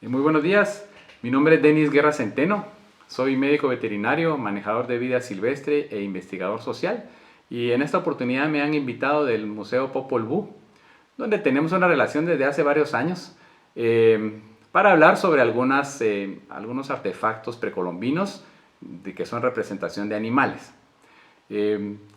Muy buenos días, mi nombre es Denis Guerra Centeno, soy médico veterinario, manejador de vida silvestre e investigador social, y en esta oportunidad me han invitado del Museo Popol Vuh, donde tenemos una relación desde hace varios años, para hablar sobre algunos artefactos precolombinos que son representación de animales.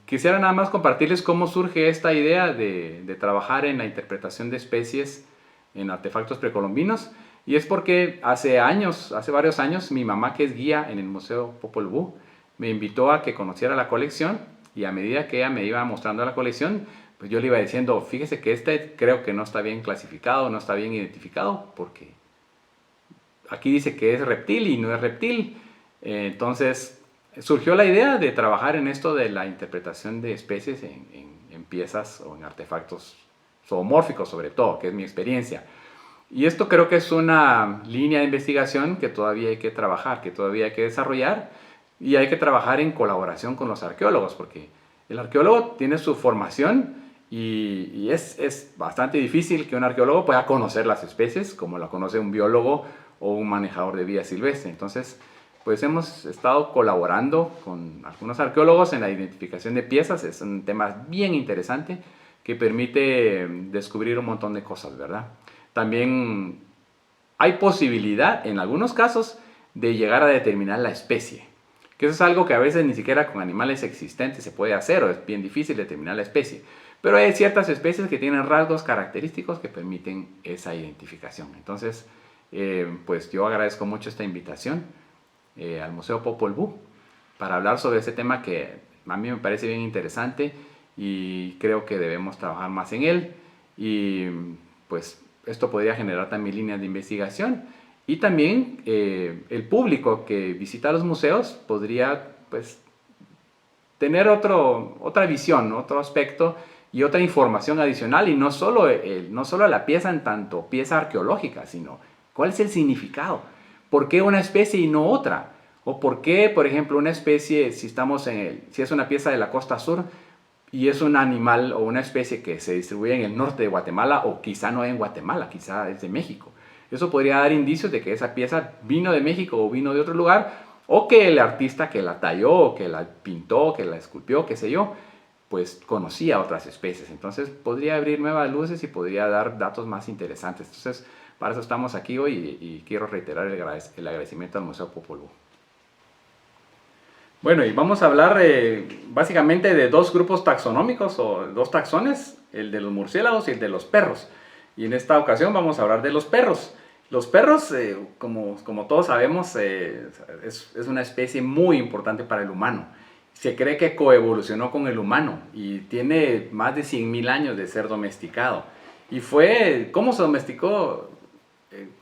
Quisiera nada más compartirles cómo surge esta idea de trabajar en la interpretación de especies en artefactos precolombinos. Y es porque hace varios años, mi mamá, que es guía en el Museo Popol Vuh, me invitó a que conociera la colección, y a medida que ella me iba mostrando la colección, pues yo le iba diciendo, fíjese que este creo que no está bien clasificado, no está bien identificado, porque aquí dice que es reptil y no es reptil. Entonces surgió la idea de trabajar en esto de la interpretación de especies en piezas o en artefactos zoomórficos, sobre todo, que es mi experiencia. Y esto creo que es una línea de investigación que todavía hay que trabajar, que todavía hay que desarrollar, y hay que trabajar en colaboración con los arqueólogos, porque el arqueólogo tiene su formación y es bastante difícil que un arqueólogo pueda conocer las especies como la conoce un biólogo o un manejador de vida silvestre. Entonces, pues hemos estado colaborando con algunos arqueólogos en la identificación de piezas. Es un tema bien interesante que permite descubrir un montón de cosas, ¿verdad? También hay posibilidad, en algunos casos, de llegar a determinar la especie. Que eso es algo que a veces ni siquiera con animales existentes se puede hacer, o es bien difícil determinar la especie. Pero hay ciertas especies que tienen rasgos característicos que permiten esa identificación. Entonces, pues yo agradezco mucho esta invitación al Museo Popol Vuh para hablar sobre este tema que a mí me parece bien interesante y creo que debemos trabajar más en él. Y pues esto podría generar también líneas de investigación, y también el público que visita los museos podría pues tener otra visión, otro aspecto y otra información adicional, y no solo la pieza en tanto pieza arqueológica, sino cuál es el significado, por qué una especie y no otra, o por qué, por ejemplo, una especie, si es una pieza de la costa sur y es un animal o una especie que se distribuye en el norte de Guatemala, o quizá no en Guatemala, quizá es de México. Eso podría dar indicios de que esa pieza vino de México o vino de otro lugar, o que el artista que la talló, o que la pintó, que la esculpió, qué sé yo, pues conocía otras especies. Entonces podría abrir nuevas luces y podría dar datos más interesantes. Entonces, para eso estamos aquí hoy, y quiero reiterar el agradecimiento al Museo Popol Vuh. Bueno, y vamos a hablar básicamente de dos grupos taxonómicos o dos taxones, el de los murciélagos y el de los perros. Y en esta ocasión vamos a hablar de los perros. Los perros, como todos sabemos, es una especie muy importante para el humano. Se cree que coevolucionó con el humano y tiene más de 100.000 años de ser domesticado. Y ¿cómo se domesticó?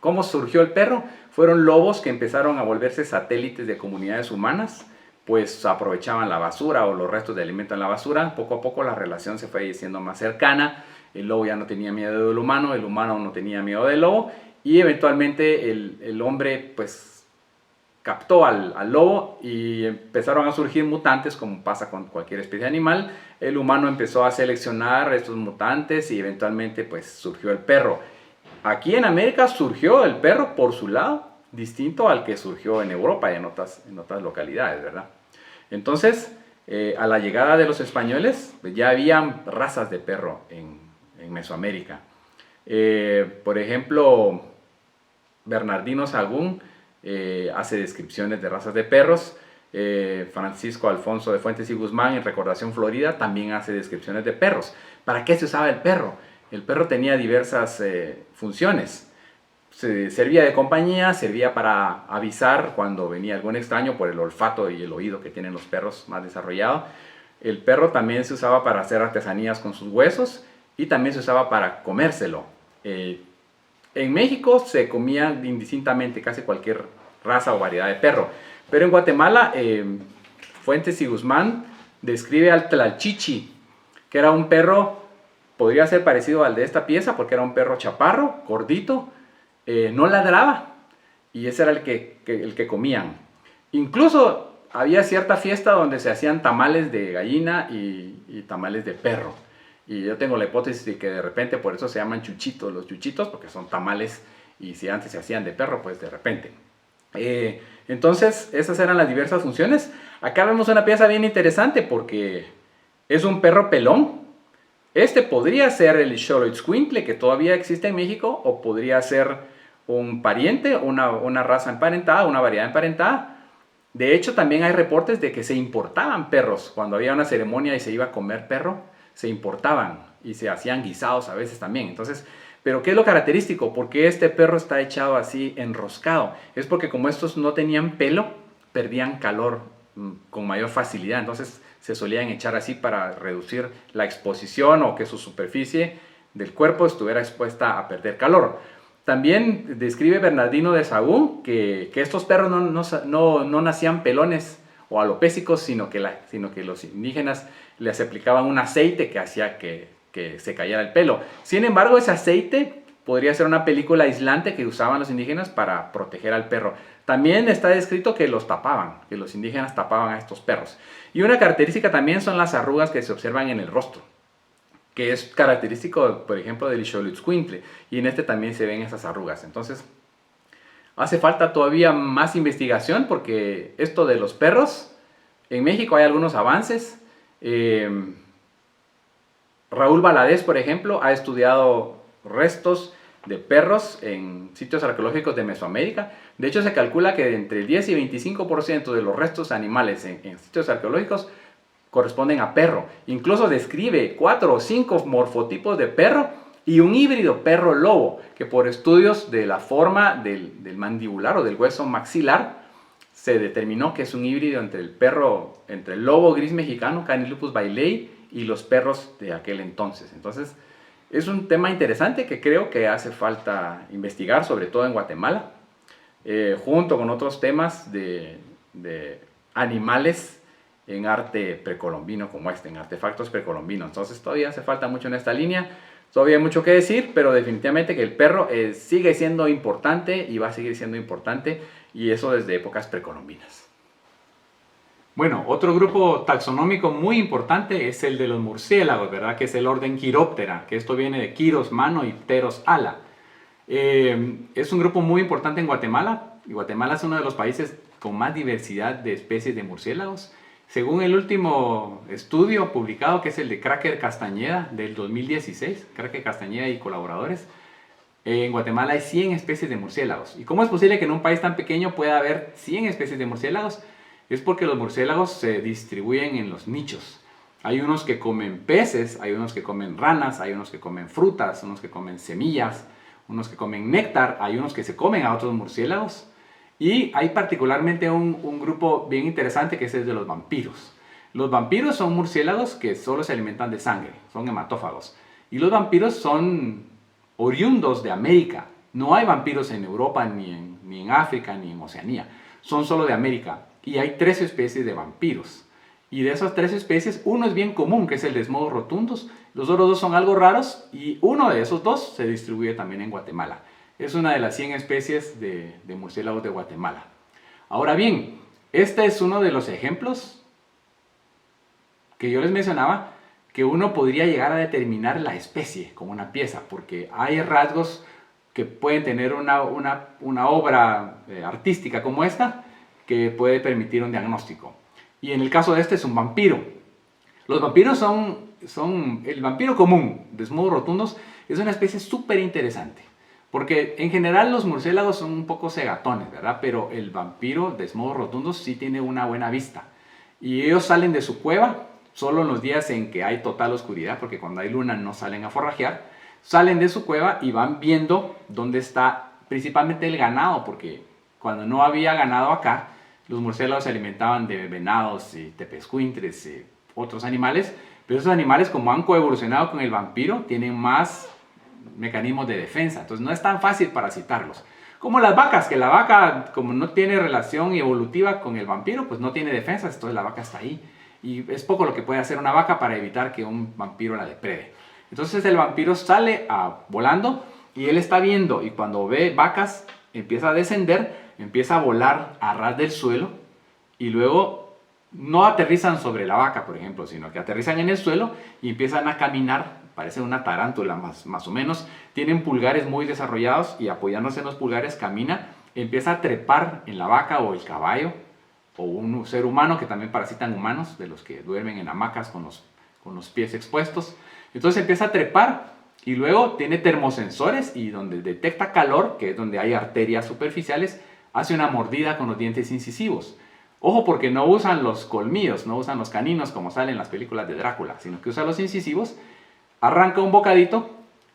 ¿Cómo surgió el perro? Fueron lobos que empezaron a volverse satélites de comunidades humanas, pues aprovechaban la basura o los restos de alimento en la basura. Poco a poco la relación se fue haciendo más cercana, el lobo ya no tenía miedo del humano, el humano no tenía miedo del lobo, y eventualmente el hombre pues captó al lobo y empezaron a surgir mutantes, como pasa con cualquier especie animal. El humano empezó a seleccionar estos mutantes y eventualmente pues surgió el perro. Aquí en América surgió el perro por su lado, distinto al que surgió en Europa y en otras localidades, ¿verdad? Entonces, a la llegada de los españoles, pues ya habían razas de perro en Mesoamérica. Por ejemplo, Bernardino Sahagún hace descripciones de razas de perros. Francisco Alfonso de Fuentes y Guzmán, en Recordación Florida, también hace descripciones de perros. ¿Para qué se usaba el perro? El perro tenía diversas funciones. Servía de compañía, servía para avisar cuando venía algún extraño por el olfato y el oído que tienen los perros más desarrollado. El perro también se usaba para hacer artesanías con sus huesos, y también se usaba para comérselo. En México se comía indistintamente casi cualquier raza o variedad de perro, pero en Guatemala Fuentes y Guzmán describe al tlalchichi, que era un perro, podría ser parecido al de esta pieza porque era un perro chaparro, gordito, no ladraba, y ese era el que comían. Incluso había cierta fiesta donde se hacían tamales de gallina y tamales de perro. Y yo tengo la hipótesis de que de repente por eso se llaman chuchitos los chuchitos, porque son tamales y si antes se hacían de perro, pues de repente. Entonces, esas eran las diversas funciones. Acá vemos una pieza bien interesante porque es un perro pelón. Este podría ser el Xoloitzcuintle, que todavía existe en México, o podría ser un pariente, una raza emparentada, una variedad emparentada. De hecho, también hay reportes de que se importaban perros. Cuando había una ceremonia y se iba a comer perro, se importaban y se hacían guisados a veces también. Entonces, pero ¿qué es lo característico? ¿Por qué este perro está echado así enroscado? Es porque como estos no tenían pelo, perdían calor con mayor facilidad. Entonces se solían echar así para reducir la exposición o que su superficie del cuerpo estuviera expuesta a perder calor. También describe Bernardino de Sahagún que estos perros no nacían pelones o alopésicos, sino que los indígenas les aplicaban un aceite que hacía que se cayera el pelo. Sin embargo, ese aceite podría ser una película aislante que usaban los indígenas para proteger al perro. También está descrito que los tapaban, que los indígenas tapaban a estos perros. Y una característica también son las arrugas que se observan en el rostro, que es característico, por ejemplo, del Xoloitzcuintle, y en este también se ven esas arrugas. Entonces, hace falta todavía más investigación porque esto de los perros, en México hay algunos avances. Raúl Valadez, por ejemplo, ha estudiado restos de perros en sitios arqueológicos de Mesoamérica. De hecho, se calcula que entre el 10 y 25% de los restos animales en sitios arqueológicos corresponden a perro. Incluso describe 4 o 5 morfotipos de perro y un híbrido perro-lobo, que por estudios de la forma del mandibular o del hueso maxilar, se determinó que es un híbrido entre el lobo gris mexicano, Canis lupus bailei, y los perros de aquel entonces. Entonces, es un tema interesante que creo que hace falta investigar, sobre todo en Guatemala, junto con otros temas de animales en arte precolombino como en artefactos precolombinos. Entonces, todavía hace falta mucho en esta línea. Todavía hay mucho que decir, pero definitivamente que el perro sigue siendo importante y va a seguir siendo importante, y eso desde épocas precolombinas. Bueno, otro grupo taxonómico muy importante es el de los murciélagos, ¿verdad? Que es el orden Chiroptera, que esto viene de Chiros, mano, y Pteros, ala. Es un grupo muy importante en Guatemala, y Guatemala es uno de los países con más diversidad de especies de murciélagos. Según el último estudio publicado, que es el de Cracker Castañeda del 2016, Cracker Castañeda y colaboradores, en Guatemala hay 100 especies de murciélagos. ¿Y cómo es posible que en un país tan pequeño pueda haber 100 especies de murciélagos? Es porque los murciélagos se distribuyen en los nichos. Hay unos que comen peces, hay unos que comen ranas, hay unos que comen frutas, unos que comen semillas, unos que comen néctar, hay unos que se comen a otros murciélagos. Y hay particularmente un grupo bien interesante que es el de los vampiros. Los vampiros son murciélagos que solo se alimentan de sangre, son hematófagos. Y los vampiros son oriundos de América. No hay vampiros en Europa, ni en África, ni en Oceanía. Son solo de América. Y hay 3 especies de vampiros. Y de esas 3 especies, uno es bien común, que es el Desmodus rotundus. Los otros 2 son algo raros y uno de esos 2 se distribuye también en Guatemala. Es una de las 100 especies de murciélagos de Guatemala. Ahora bien, este es uno de los ejemplos que yo les mencionaba, que uno podría llegar a determinar la especie como una pieza, porque hay rasgos que pueden tener una obra artística como esta, que puede permitir un diagnóstico. Y en el caso de este es un vampiro. Los vampiros el vampiro común, Desmodus rotundus, es una especie súper interesante. Porque en general los murciélagos son un poco cegatones, ¿verdad? Pero el vampiro Desmodus rotundus sí tiene una buena vista. Y ellos salen de su cueva solo en los días en que hay total oscuridad, porque cuando hay luna no salen a forrajear. Salen de su cueva y van viendo dónde está principalmente el ganado, porque cuando no había ganado acá, los murciélagos se alimentaban de venados y tepezcuintres y otros animales, pero esos animales, como han coevolucionado con el vampiro, tienen más mecanismos de defensa, entonces no es tan fácil parasitarlos. Como las vacas, que la vaca, como no tiene relación evolutiva con el vampiro, pues no tiene defensas, entonces la vaca está ahí. Y es poco lo que puede hacer una vaca para evitar que un vampiro la deprede. Entonces el vampiro sale volando y él está viendo, y cuando ve vacas empieza a descender, empieza a volar a ras del suelo, y luego no aterrizan sobre la vaca, por ejemplo, sino que aterrizan en el suelo y empiezan a caminar parece una tarántula más o menos. Tienen pulgares muy desarrollados y apoyándose en los pulgares camina, empieza a trepar en la vaca o el caballo o un ser humano, que también parasitan humanos, de los que duermen en hamacas con los pies expuestos. Entonces empieza a trepar y luego tiene termosensores y donde detecta calor, que es donde hay arterias superficiales, hace una mordida con los dientes incisivos. Ojo, porque no usan los colmillos, no usan los caninos como salen en las películas de Drácula, sino que usa los incisivos, arranca un bocadito,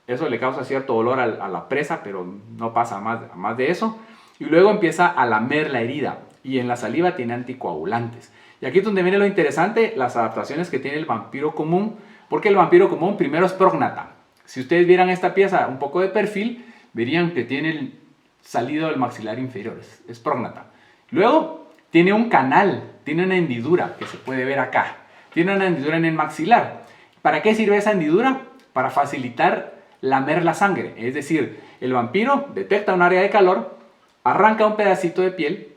eso le causa cierto dolor a la presa, pero no pasa más de eso, y luego empieza a lamer la herida, y en la saliva tiene anticoagulantes. Y aquí es donde viene lo interesante, las adaptaciones que tiene el vampiro común, porque el vampiro común primero es prógnata. Si ustedes vieran esta pieza un poco de perfil, verían que tiene el salido del maxilar inferior, es prógnata. Luego tiene un canal, tiene una hendidura que se puede ver acá. Tiene una hendidura en el maxilar. ¿Para qué sirve esa hendidura? Para facilitar lamer la sangre. Es decir, el vampiro detecta un área de calor, arranca un pedacito de piel,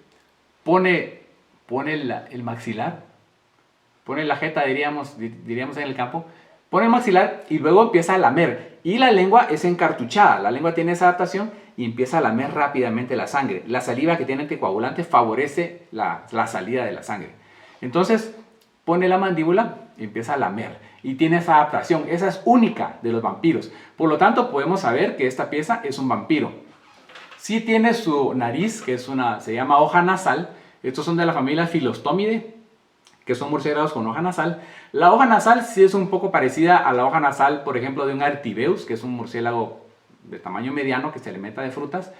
pone el maxilar, pone la jeta, diríamos en el campo, pone el maxilar y luego empieza a lamer. Y la lengua es encartuchada, la lengua tiene esa adaptación y empieza a lamer rápidamente la sangre. La saliva que tiene anticoagulante favorece la salida de la sangre. Entonces pone la mandíbula y empieza a lamer. Y tiene esa adaptación, esa es única de los vampiros. Por lo tanto, podemos saber que esta pieza es un vampiro. Sí tiene su nariz, que se llama hoja nasal. Estos son de la familia Philostomide, que son murciélagos con hoja nasal. La hoja nasal sí es un poco parecida a la hoja nasal, por ejemplo, de un Artibeus, que es un murciélago de tamaño mediano que se alimenta de frutas.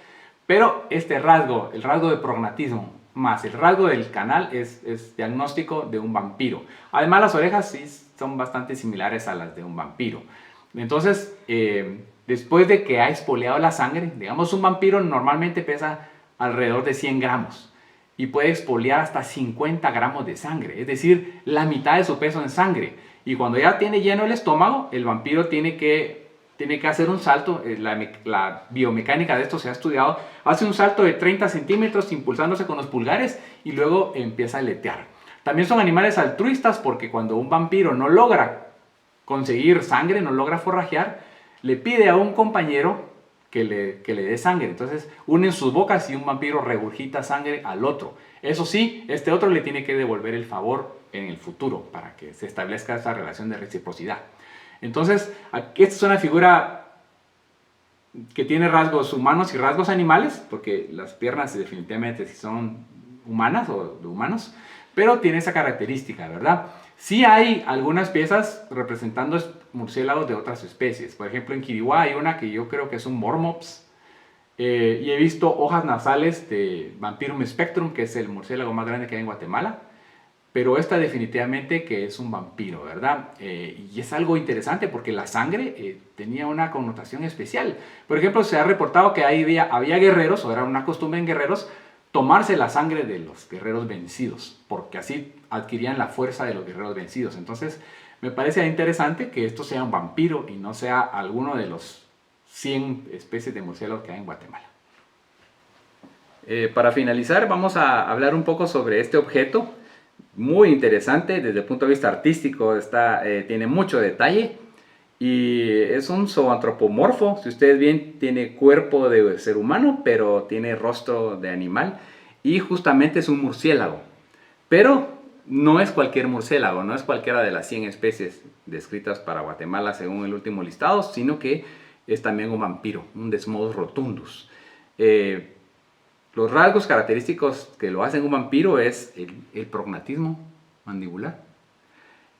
Pero este rasgo, el rasgo de prognatismo más el rasgo del canal es diagnóstico de un vampiro. Además, las orejas sí son bastante similares a las de un vampiro. Entonces, después de que ha expoliado la sangre, digamos, un vampiro normalmente pesa alrededor de 100 gramos y puede expoliar hasta 50 gramos de sangre, es decir, la mitad de su peso en sangre. Y cuando ya tiene lleno el estómago, el vampiro tiene que hacer un salto. La biomecánica de esto se ha estudiado. Hace un salto de 30 centímetros impulsándose con los pulgares y luego empieza a aletear. También son animales altruistas porque cuando un vampiro no logra conseguir sangre, no logra forrajear, le pide a un compañero que le dé sangre. Entonces unen sus bocas y un vampiro regurgita sangre al otro. Eso sí, este otro le tiene que devolver el favor en el futuro para que se establezca esa relación de reciprocidad. Entonces, esta es una figura que tiene rasgos humanos y rasgos animales, porque las piernas definitivamente sí son humanas o de humanos, pero tiene esa característica, ¿verdad? Sí hay algunas piezas representando murciélagos de otras especies. Por ejemplo, en Quiriguá hay una que yo creo que es un Mormops, y he visto hojas nasales de Vampirum spectrum, que es el murciélago más grande que hay en Guatemala. Pero esta definitivamente que es un vampiro, ¿verdad? Y es algo interesante porque la sangre tenía una connotación especial. Por ejemplo, se ha reportado que había guerreros, o era una costumbre en guerreros, tomarse la sangre de los guerreros vencidos, porque así adquirían la fuerza de los guerreros vencidos. Entonces, me parece interesante que esto sea un vampiro y no sea alguno de los 100 especies de murciélagos que hay en Guatemala. Para finalizar, vamos a hablar un poco sobre este objeto. Muy interesante desde el punto de vista artístico, tiene mucho detalle y es un zoantropomorfo. Si ustedes ven, tiene cuerpo de ser humano, pero tiene rostro de animal y justamente es un murciélago. Pero no es cualquier murciélago, no es cualquiera de las 100 especies descritas para Guatemala según el último listado, sino que es también un vampiro, un Desmodus rotundus. Los rasgos característicos que lo hacen un vampiro es el prognatismo mandibular.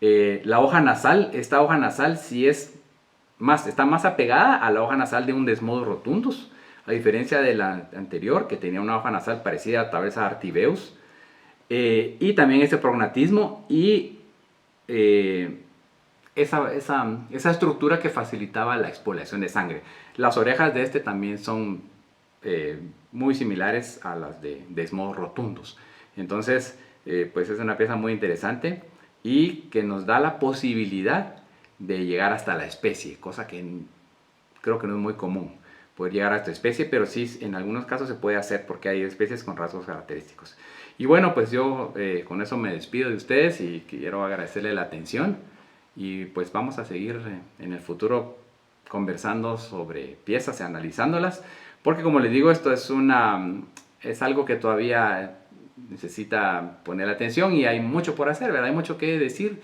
La hoja nasal, esta hoja nasal sí está más apegada a la hoja nasal de un Desmodus rotundus, a diferencia de la anterior que tenía una hoja nasal parecida tal vez a Artibeus. Y también ese prognatismo y esa estructura que facilitaba la expoliación de sangre. Las orejas de este también son muy similares a las de Desmodus rotundus. Entonces, pues es una pieza muy interesante y que nos da la posibilidad de llegar hasta la especie, cosa que creo que no es muy común poder llegar a esta especie, pero sí en algunos casos se puede hacer porque hay especies con rasgos característicos. Y bueno, pues yo con eso me despido de ustedes y quiero agradecerle la atención y pues vamos a seguir en el futuro conversando sobre piezas y analizándolas, porque como les digo, esto es algo que todavía necesita poner atención y hay mucho por hacer, ¿verdad? Hay mucho que decir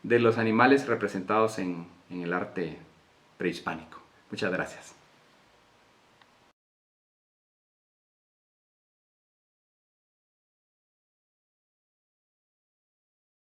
de los animales representados en el arte prehispánico. Muchas gracias.